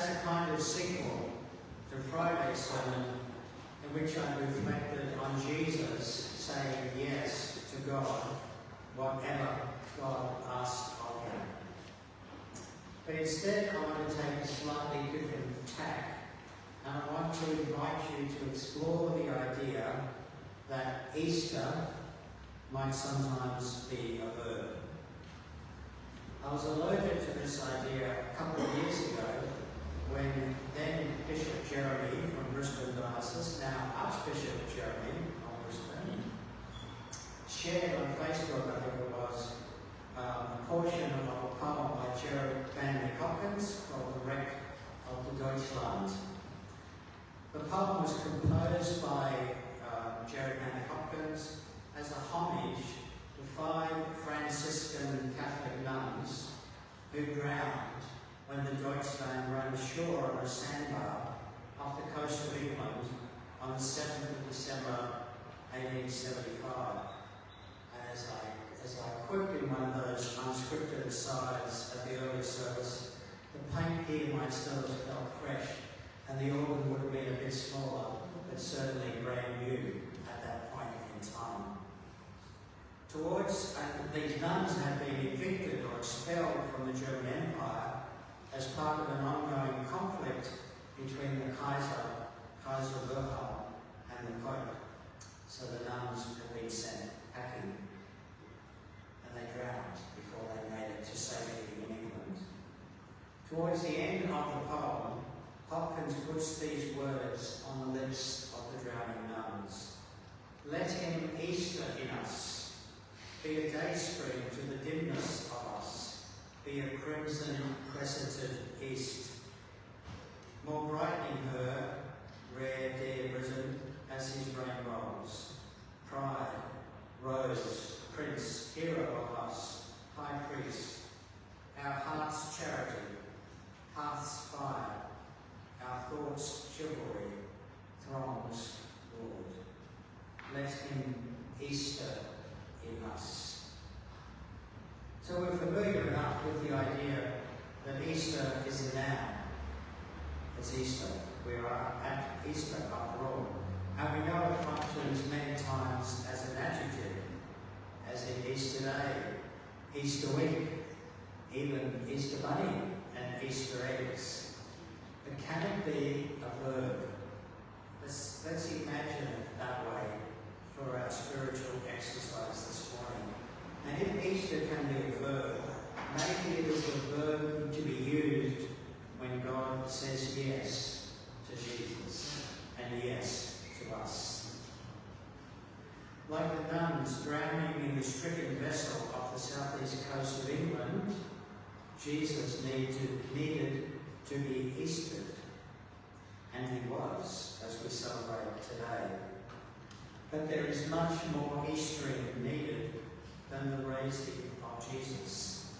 a kind of sequel to Friday's sermon, in which I reflected on Jesus saying yes to God, whatever God asked of him. But instead, I want to take a slightly different tack, and I want to invite you to explore the idea that Easter might sometimes be a verb. I was alerted to this idea a couple of years ago when then Bishop Jeremy from Brisbane Diocese, now Archbishop Jeremy of Brisbane, shared on Facebook, I think it was, a portion of a poem by Gerard Van Hopkins called The Wreck of the Deutschland. The poem was composed by Gerard Van Hopkins as a homage to 5 Franciscan Catholic nuns who drowned when the Deutschland ran ashore on a sandbar off the coast of England on the 7th of December 1875. And as I quipped in one of those unscripted asides at the early service, the paint here might still have felt fresh, and the organ would have been a bit smaller, but certainly brand new at that point in time. These nuns had been evicted or expelled from the German Empire as part of an ongoing conflict between the Kaiser Wilhelm, and the Pope. So the nuns had been sent packing, and they drowned before they made it to safety in England. Towards the end of the poem, Hopkins puts these words on the lips of the drowning nuns. Let him Easter in us, be a dayspring to the dimness of us, be a crimson crescented east, more brightening her, rare dear Britain, as his rainbows. Pride, rose, prince, hero of us, high priest, our heart's charity, hearth's fire, our thoughts' chivalry, throngs, Lord. Let him Easter in us. So we're familiar enough with the idea that Easter is a noun. It's Easter. We are at Easter after all. And we know it functions many times as an adjective, as in Easter Day, Easter week, even Easter bunny and Easter eggs. But can it be a verb? Let's imagine it that way for our spiritual exercise this morning. And if Easter can be a verb, maybe it is a verb to be used when God says yes to Jesus and yes to us. Like the nuns drowning in the stricken vessel off the southeast coast of England, Jesus needed to be Eastered. And he was, as we celebrate today. But there is much more Eastering needed than the raising of Jesus.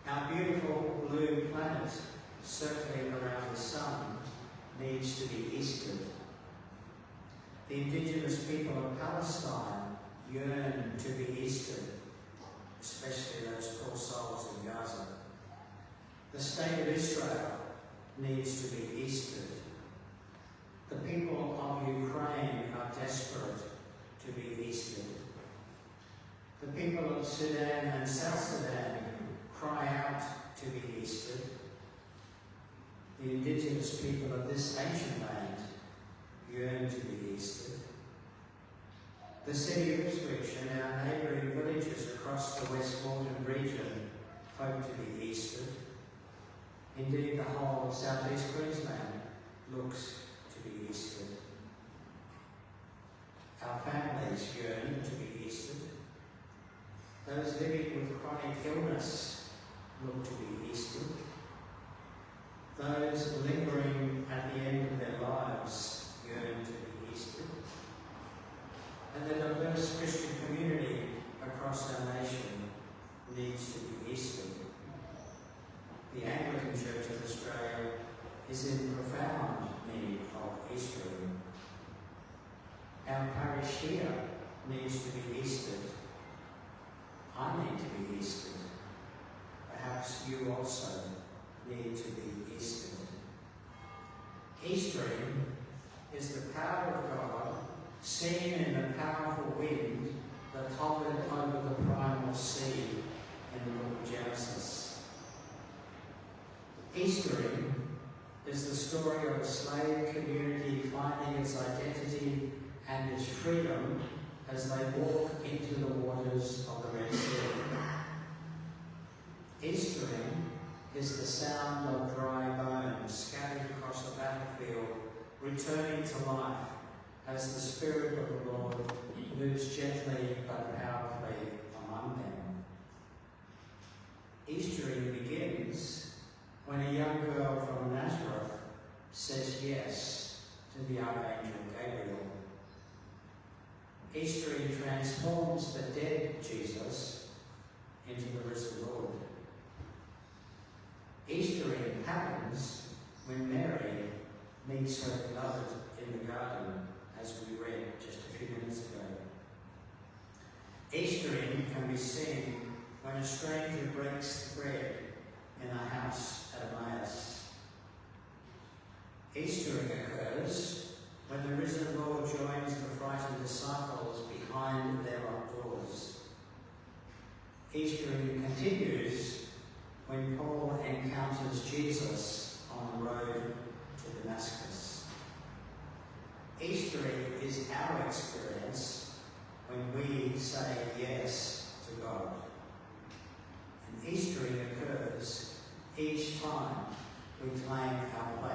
Our beautiful blue planet circling around the sun needs to be Eastered. The indigenous people of Palestine yearn to be Eastered, especially those poor souls in Gaza. The state of Israel needs to be Eastered. The people of Ukraine are desperate to be Eastered. The people of Sudan and South Sudan cry out to be Eastered. The indigenous people of this ancient land yearn to be Eastered. The city of Ipswich and our neighbouring villages across the West Moreland region hope to be Eastered. Indeed, the whole of South East Queensland looks to be Eastered. Our families yearn to be Eastered. Those living with chronic illness look to be Eastered. Those lingering at the end of their lives yearn to be Eastered. And the diverse Christian community across our nation needs to be Eastered. The Anglican Church of Australia is in profound need of Eastering. Our parish here needs to be Eastered. I need to be Eastered. Perhaps you also need to be Eastered. Eastering is the power of God seen in the powerful wind that hovered over the primal sea in the book of Genesis. Eastering is the story of a slave community finding its identity and its freedom as they walk into the waters of the Red Sea. Eastering is the sound of dry bones scattered across the battlefield, returning to life as the Spirit of the Lord moves gently but powerfully among them. Eastering begins when a young girl from Nazareth says yes to the Archangel Gabriel. Eastering transforms the dead Jesus into the risen Lord. Eastering happens when Mary meets her beloved in the garden, as we read just a few minutes ago. Eastering can be seen when a stranger breaks the bread in a house at Emmaus. Eastering occurs when the risen Lord joins the frightened disciples behind their locked doors. Eastering continues when Paul encounters Jesus on the road to Damascus. Eastering is our experience when we say yes to God. And Eastering occurs each time we claim our